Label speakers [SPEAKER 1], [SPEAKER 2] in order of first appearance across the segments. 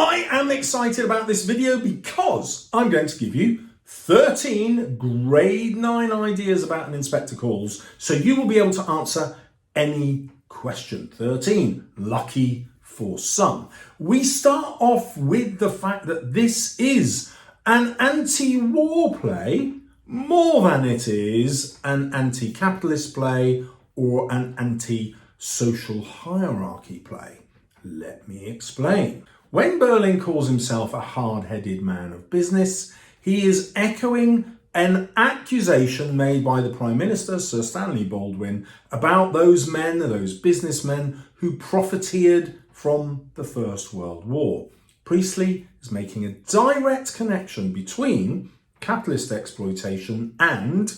[SPEAKER 1] I am excited about this video because I'm going to give you 13 grade 9 ideas about an inspector calls, so you will be able to answer any question. 13, lucky for some. We start off with the fact that this is an anti-war play more than it is an anti-capitalist play or an anti-social hierarchy play. Let me explain. When Berling calls himself a hard-headed man of business, he is echoing an accusation made by the Prime Minister, Sir Stanley Baldwin, about those men, those businessmen who profiteered from the First World War. Priestley is making a direct connection between capitalist exploitation and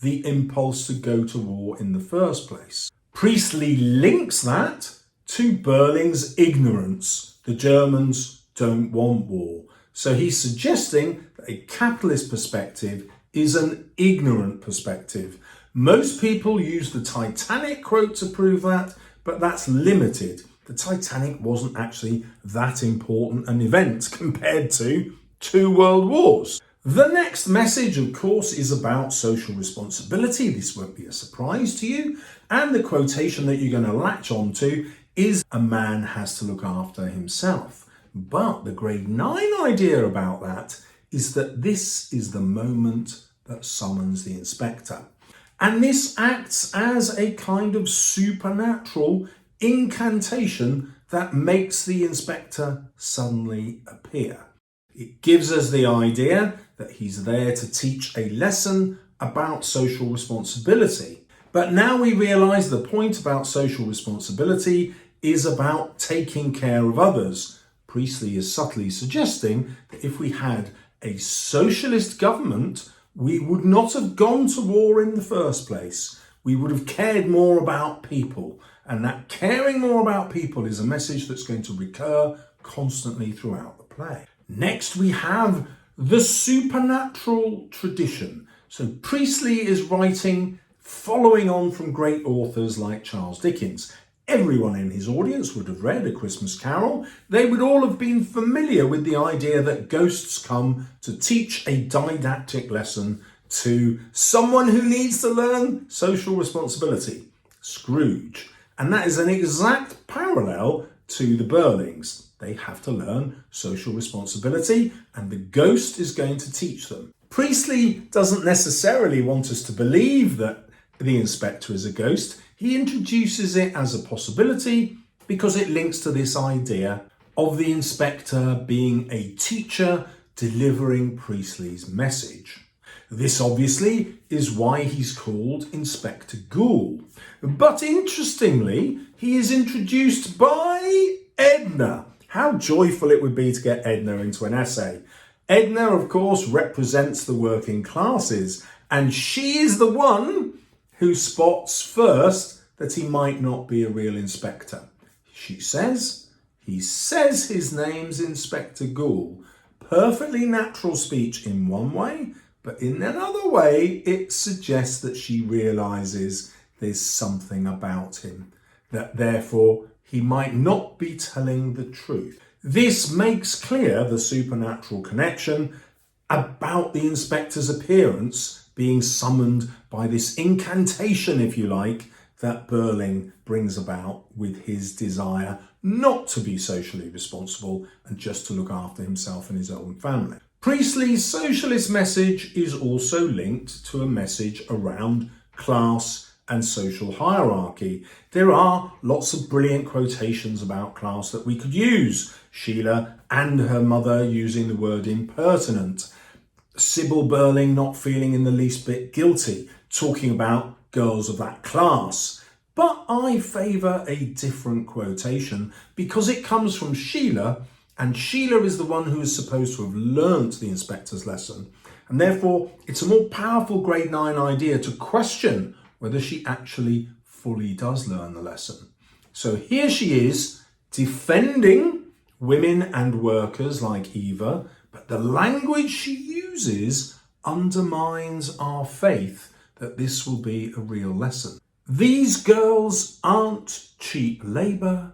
[SPEAKER 1] the impulse to go to war in the first place. Priestley links that to Berling's ignorance. The Germans don't want war. So he's suggesting that a capitalist perspective is an ignorant perspective. Most people use the Titanic quote to prove that, but that's limited. The Titanic wasn't actually that important an event compared to 2 world wars. The next message, of course, is about social responsibility. This won't be a surprise to you. And the quotation that you're going to latch onto is a man has to look after himself. But the grade 9 idea about that is that this is the moment that summons the inspector. And this acts as a kind of supernatural incantation that makes the inspector suddenly appear. It gives us the idea that he's there to teach a lesson about social responsibility. But now we realise the point about social responsibility is about taking care of others. Priestley is subtly suggesting that if we had a socialist government, we would not have gone to war in the first place. We would have cared more about people. And that caring more about people is a message that's going to recur constantly throughout the play. Next, we have the supernatural tradition. So Priestley is writing following on from great authors like Charles Dickens. Everyone in his audience would have read A Christmas Carol. They would all have been familiar with the idea that ghosts come to teach a didactic lesson to someone who needs to learn social responsibility, Scrooge. And that is an exact parallel to the Berlings. They have to learn social responsibility, and the ghost is going to teach them. Priestley doesn't necessarily want us to believe that the inspector is a ghost. He introduces it as a possibility because it links to this idea of the inspector being a teacher delivering Priestley's message. This obviously is why he's called Inspector Ghoul. But interestingly, he is introduced by Edna. How joyful it would be to get Edna into an essay. Edna, of course, represents the working classes, and she is the one who spots first that he might not be a real inspector. She says, he says his name's Inspector Ghoul. Perfectly natural speech in one way, but in another way, it suggests that she realises there's something about him, that therefore he might not be telling the truth. This makes clear the supernatural connection about the inspector's appearance being summoned by this incantation, if you like, that Berling brings about with his desire not to be socially responsible and just to look after himself and his own family. Priestley's socialist message is also linked to a message around class and social hierarchy. There are lots of brilliant quotations about class that we could use. Sheila and her mother using the word impertinent. Sybil Berling not feeling in the least bit guilty, talking about girls of that class. But I favour a different quotation because it comes from Sheila, and Sheila is the one who is supposed to have learnt the inspector's lesson. And therefore, it's a more powerful grade 9 idea to question whether she actually fully does learn the lesson. So here she is defending women and workers like Eva, but the language she uses undermines our faith that this will be a real lesson. These girls aren't cheap labour,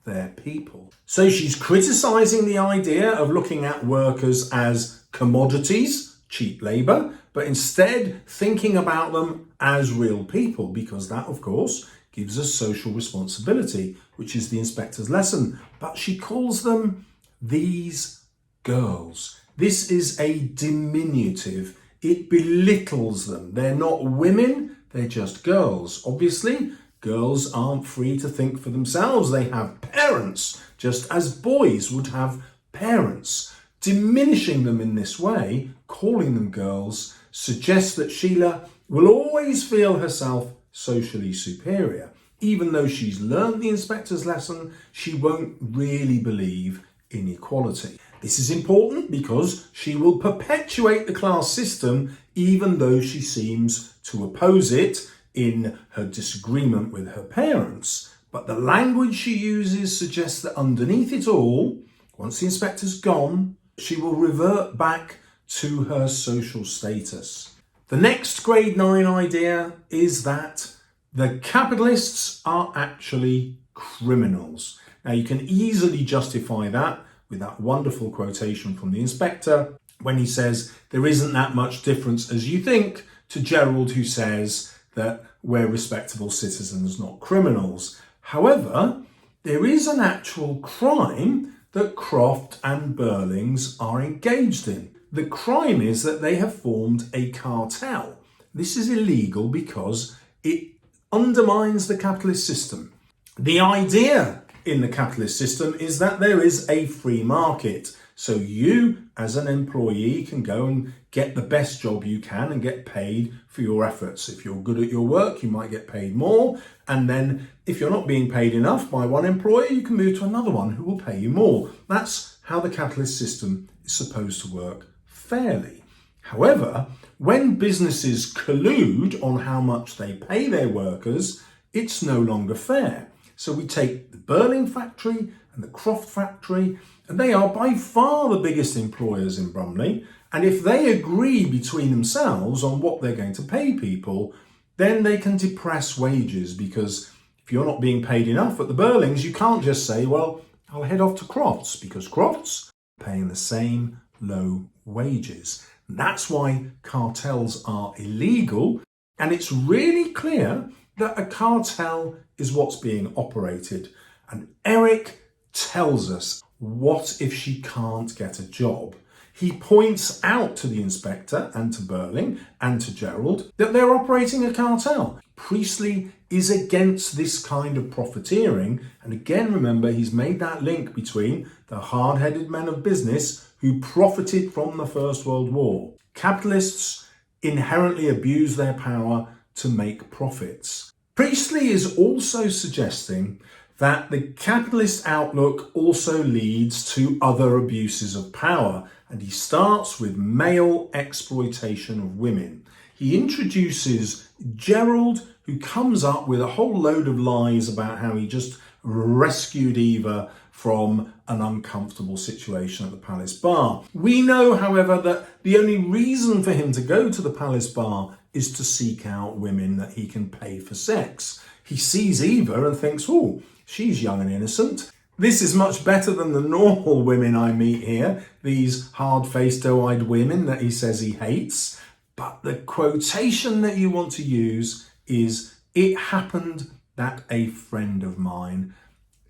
[SPEAKER 1] their people. So she's criticising the idea of looking at workers as commodities, cheap labour, but instead thinking about them as real people, because that, of course, gives us social responsibility, which is the inspector's lesson. But she calls them these girls. This is a diminutive. It belittles them. They're not women, they're just girls. Obviously, girls aren't free to think for themselves. They have parents, just as boys would have parents. Diminishing them in this way, calling them girls, suggests that Sheila will always feel herself socially superior. Even though she's learned the inspector's lesson, she won't really believe in equality. This is important because she will perpetuate the class system even though she seems to oppose it in her disagreement with her parents. But the language she uses suggests that underneath it all, once the inspector's gone, she will revert back to her social status. The next grade 9 idea is that the capitalists are actually criminals. Now you can easily justify that with that wonderful quotation from the inspector when he says, there isn't that much difference as you think, to Gerald, who says that we're respectable citizens, not criminals. However, there is an actual crime that Croft and Burlings are engaged in. The crime is that they have formed a cartel. This is illegal because it undermines the capitalist system. The idea in the capitalist system is that there is a free market. So you, as an employee, can go and get the best job you can and get paid for your efforts. If you're good at your work, you might get paid more. And then if you're not being paid enough by one employer, you can move to another one who will pay you more. That's how the capitalist system is supposed to work fairly. However, when businesses collude on how much they pay their workers, it's no longer fair. So we take the Burling factory and the Croft factory, and they are by far the biggest employers in Brumley. And if they agree between themselves on what they're going to pay people, then they can depress wages, because if you're not being paid enough at the Burlings, you can't just say, well, I'll head off to Crofts, because Crofts are paying the same low wages. And that's why cartels are illegal. And it's really clear that a cartel is what's being operated. And Eric tells us, what if she can't get a job? He points out to the inspector and to Burling and to Gerald that they're operating a cartel. Priestley is against this kind of profiteering. And again, remember, he's made that link between the hard-headed men of business who profited from the First World War. Capitalists inherently abuse their power to make profits. Priestley is also suggesting that the capitalist outlook also leads to other abuses of power, and he starts with male exploitation of women. He introduces Gerald, who comes up with a whole load of lies about how he just rescued Eva from an uncomfortable situation at the Palace Bar. We know, however, that the only reason for him to go to the Palace Bar is to seek out women that he can pay for sex. He sees Eva and thinks, oh, she's young and innocent. This is much better than the normal women I meet here, these hard-faced, doe-eyed women that he says he hates. But the quotation that you want to use is, it happened that a friend of mine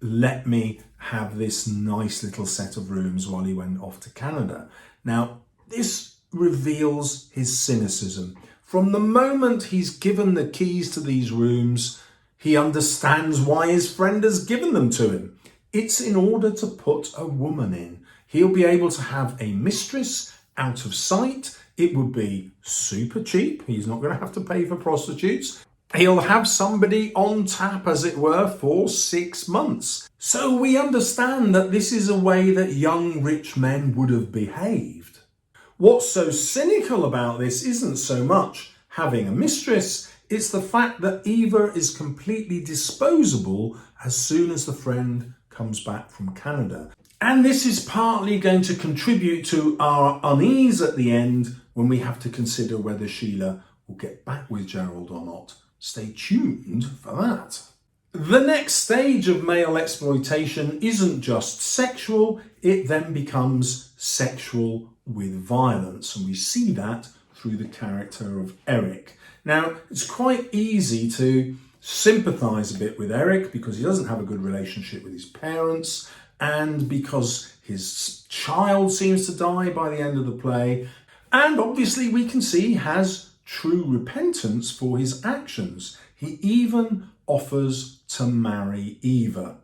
[SPEAKER 1] let me have this nice little set of rooms while he went off to Canada. Now, this reveals his cynicism. From the moment he's given the keys to these rooms, he understands why his friend has given them to him. It's in order to put a woman in. He'll be able to have a mistress out of sight. It would be super cheap. He's not going to have to pay for prostitutes. He'll have somebody on tap, as it were, for 6 months. So we understand that this is a way that young rich men would have behaved. What's so cynical about this isn't so much having a mistress, it's the fact that Eva is completely disposable as soon as the friend comes back from Canada. And this is partly going to contribute to our unease at the end when we have to consider whether Sheila will get back with Gerald or not. Stay tuned for that. The next stage of male exploitation isn't just sexual, it then becomes sexual with violence, and we see that through the character of Eric. Now, it's quite easy to sympathise a bit with Eric because he doesn't have a good relationship with his parents, and because his child seems to die by the end of the play, and obviously we can see he has true repentance for his actions. He even offers to marry Eva.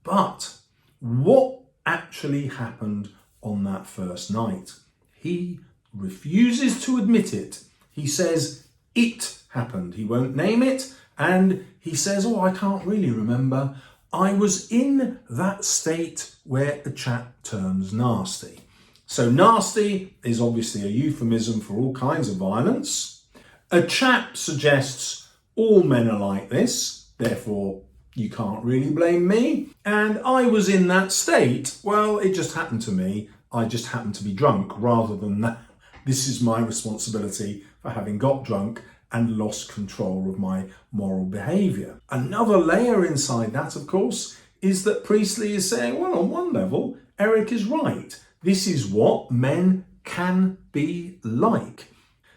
[SPEAKER 1] But what actually happened on that first night? He refuses to admit it. He says it happened. He won't name it, and he says, oh, I can't really remember. I was in that state where a chap turns nasty. So nasty is obviously a euphemism for all kinds of violence. A chap suggests all men are like this, therefore you can't really blame me. And I was in that state. Well, it just happened to me. I just happened to be drunk, rather than that. This is my responsibility for having got drunk and lost control of my moral behaviour. Another layer inside that, of course, is that Priestley is saying, well, on one level, Eric is right. This is what men can be like.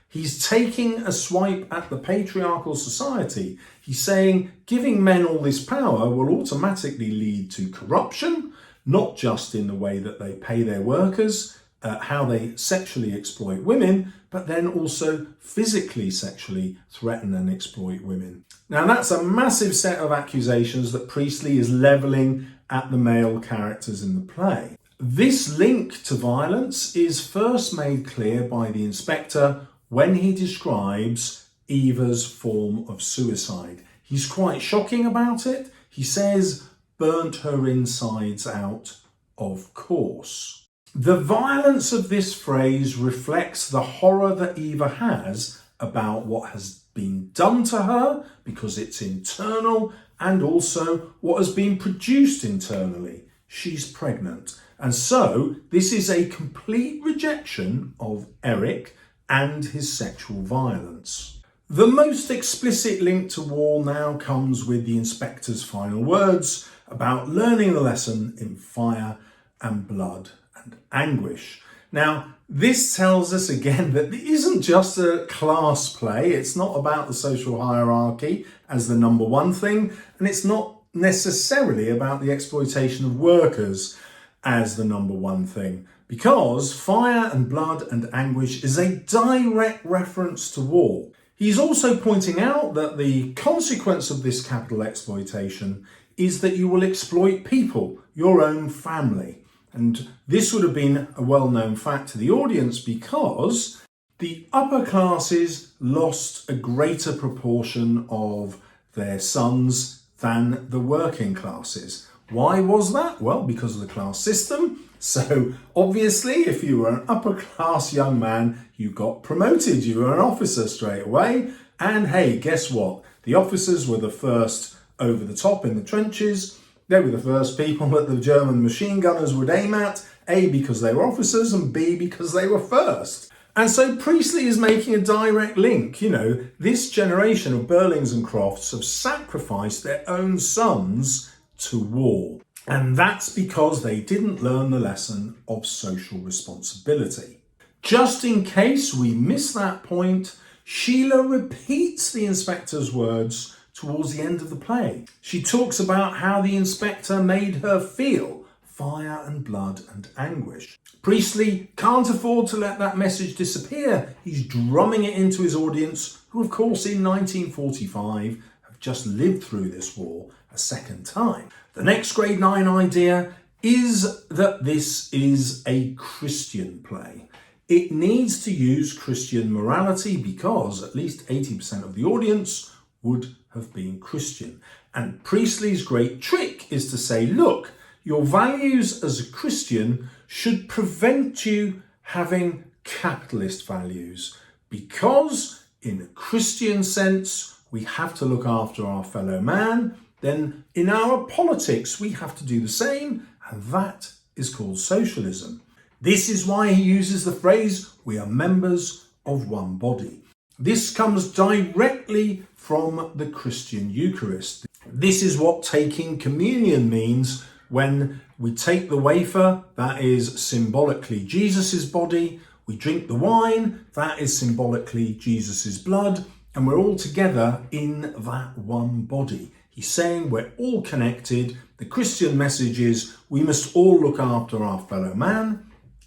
[SPEAKER 1] He's taking a swipe at the patriarchal society. He's saying giving men all this power will automatically lead to corruption, not just in the way that they pay their workers, how they sexually exploit women, but then also physically sexually threaten and exploit women. Now that's a massive set of accusations that Priestley is levelling at the male characters in the play. This link to violence is first made clear by the inspector when he describes Eva's form of suicide. He's quite shocking about it. He says, burnt her insides out, of course. The violence of this phrase reflects the horror that Eva has about what has been done to her, because it's internal, and also what has been produced internally. She's pregnant. And so this is a complete rejection of Eric and his sexual violence. The most explicit link to Wall now comes with the inspector's final words about learning the lesson in fire and blood and anguish. Now, this tells us again that it isn't just a class play. It's not about the social hierarchy as the number one thing, and it's not necessarily about the exploitation of workers as the number one thing, because fire and blood and anguish is a direct reference to war. He's also pointing out that the consequence of this capital exploitation is that you will exploit people, your own family. And this would have been a well-known fact to the audience because the upper classes lost a greater proportion of their sons than the working classes. Why was that? Well, because of the class system. So obviously, if you were an upper class young man, you got promoted. You were an officer straight away. And hey, guess what? The officers were the first over the top in the trenches. They were the first people that the German machine gunners would aim at, A, because they were officers, and B, because they were first. And so Priestley is making a direct link. You know, this generation of Burlings and Crofts have sacrificed their own sons to war. And that's because they didn't learn the lesson of social responsibility. Just in case we miss that point, Sheila repeats the inspector's words towards the end of the play. She talks about how the inspector made her feel fire and blood and anguish. Priestley can't afford to let that message disappear. He's drumming it into his audience, who of course in 1945 have just lived through this war a second time. The next grade 9 idea is that this is a Christian play. It needs to use Christian morality because at least 80% of the audience would have been Christian. And Priestley's great trick is to say, look, your values as a Christian should prevent you having capitalist values, because in a Christian sense, we have to look after our fellow man. Then in our politics, we have to do the same, and that is called socialism. This is why he uses the phrase, we are members of one body. This comes directly from the Christian Eucharist. This is what taking communion means. When we take the wafer, that is symbolically Jesus's body. We drink the wine, that is symbolically Jesus's blood. And we're all together in that one body. He's saying we're all connected. The Christian message is we must all look after our fellow man.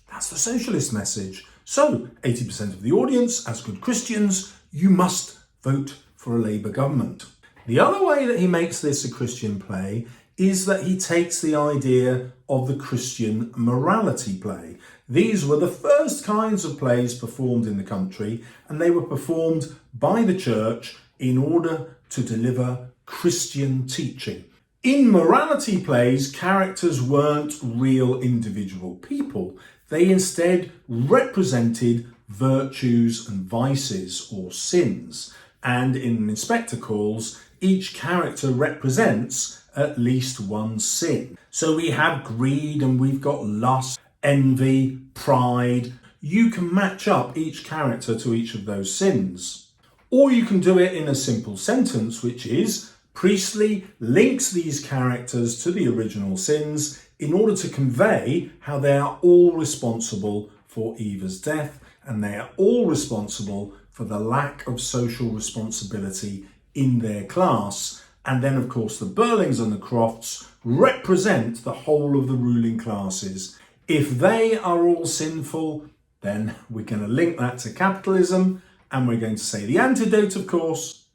[SPEAKER 1] That's the socialist message. So 80% of the audience, as good Christians, you must vote for a Labour government. The other way that he makes this a Christian play is that he takes the idea of the Christian morality play. These were the first kinds of plays performed in the country, and they were performed by the church in order to deliver Christian teaching. In morality plays, characters weren't real individual people. They instead represented virtues and vices or sins. And in Inspector Calls, each character represents at least one sin. So we have greed and we've got lust, envy, pride. You can match up each character to each of those sins. Or you can do it in a simple sentence, which is Priestley links these characters to the original sins in order to convey how they are all responsible for Eva's death, and they are all responsible for the lack of social responsibility in their class. And then, of course, the Burlings and the Crofts represent the whole of the ruling classes. If they are all sinful, then we're going to link that to capitalism, and we're going to say the antidote, of course,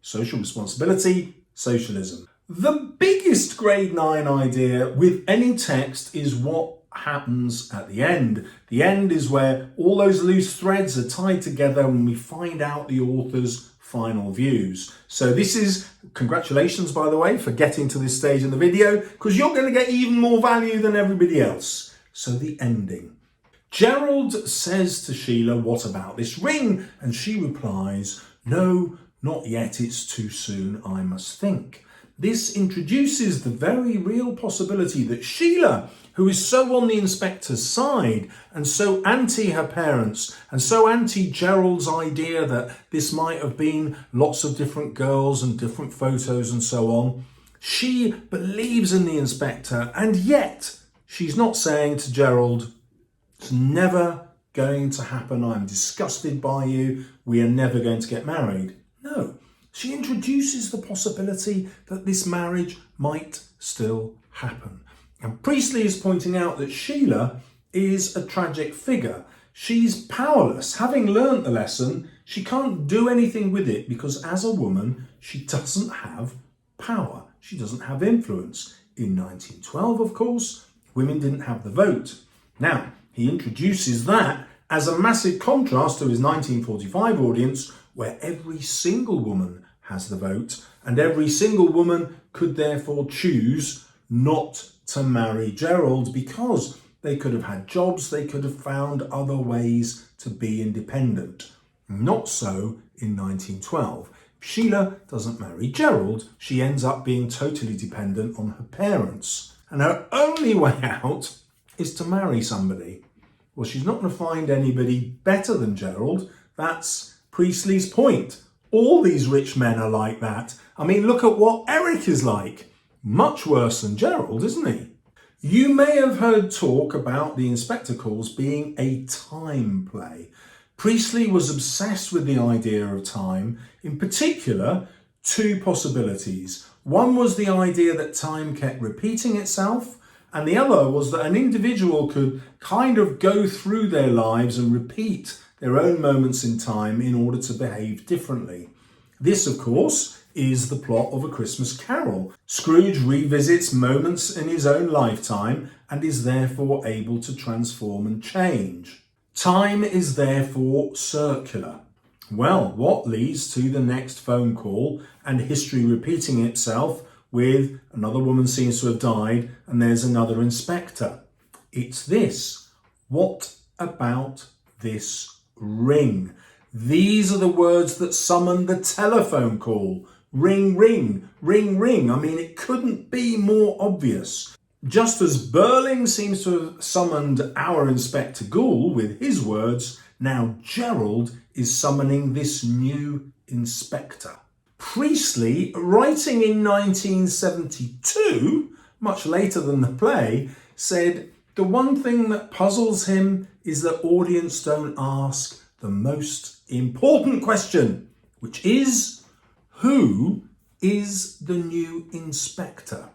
[SPEAKER 1] social responsibility, socialism. The biggest grade 9 idea with any text is what happens at the end. The end is where all those loose threads are tied together and we find out the author's final views. So this is, congratulations by the way for getting to this stage in the video, because you're going to get even more value than everybody else. So the ending. Gerald says to Sheila, "What about this ring?" And she replies, "No, not yet, it's too soon, I must think." This introduces the very real possibility that Sheila, who is so on the inspector's side and so anti her parents and so anti Gerald's idea that this might have been lots of different girls and different photos and so on, she believes in the inspector, and yet she's not saying to Gerald, "It's never going to happen, I'm disgusted by you, we are never going to get married." No. She introduces the possibility that this marriage might still happen. And Priestley is pointing out that Sheila is a tragic figure. She's powerless. Having learnt the lesson, she can't do anything with it because as a woman, she doesn't have power. She doesn't have influence. In 1912, of course, women didn't have the vote. Now, he introduces that as a massive contrast to his 1945 audience, where every single woman has the vote, and every single woman could therefore choose not to marry Gerald because they could have had jobs, they could have found other ways to be independent. Not so in 1912. If Sheila doesn't marry Gerald, she ends up being totally dependent on her parents. And her only way out is to marry somebody. Well, she's not going to find anybody better than Gerald. That's Priestley's point. All these rich men are like that. I mean, look at what Eric is like. Much worse than Gerald, isn't he? You may have heard talk about the Inspector Calls being a time play. Priestley was obsessed with the idea of time, in particular, two possibilities. One was the idea that time kept repeating itself, and the other was that an individual could kind of go through their lives and repeat their own moments in time in order to behave differently. This, of course, is the plot of A Christmas Carol. Scrooge revisits moments in his own lifetime and is therefore able to transform and change. Time is therefore circular. Well, what leads to the next phone call and history repeating itself with another woman seems to have died and there's another inspector? It's this. What about this ring? These are the words that summon the telephone call. Ring, ring, ring, ring. I mean, it couldn't be more obvious. Just as Burling seems to have summoned our Inspector Gould with his words, now Gerald is summoning this new inspector. Priestley, writing in 1972, much later than the play, said the one thing that puzzles him is that audience don't ask the most important question, which is, who is the new inspector?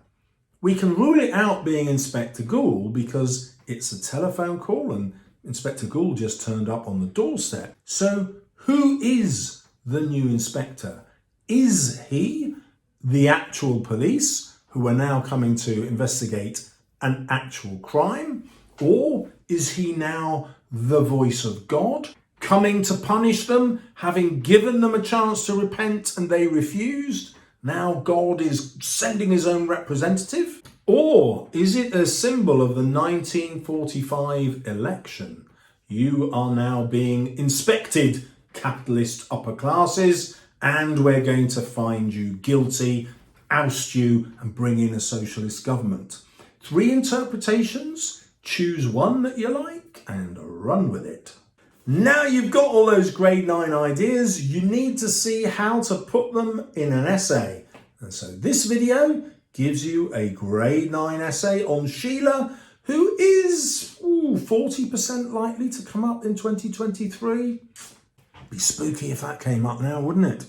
[SPEAKER 1] We can rule it out being Inspector Gould because it's a telephone call and Inspector Gould just turned up on the doorstep. So who is the new inspector? Is he the actual police who are now coming to investigate an actual crime? Or is he now the voice of God, coming to punish them, having given them a chance to repent and they refused? Now God is sending his own representative? Or is it a symbol of the 1945 election? You are now being inspected, capitalist upper classes, and we're going to find you guilty, oust you, and bring in a socialist government. 3 interpretations, choose one that you like and run with it. Now you've got all those grade 9 ideas, you need to see how to put them in an essay. And so this video gives you a grade 9 essay on Sheila, who is 40% likely to come up in 2023. Be spooky if that came up now, wouldn't it?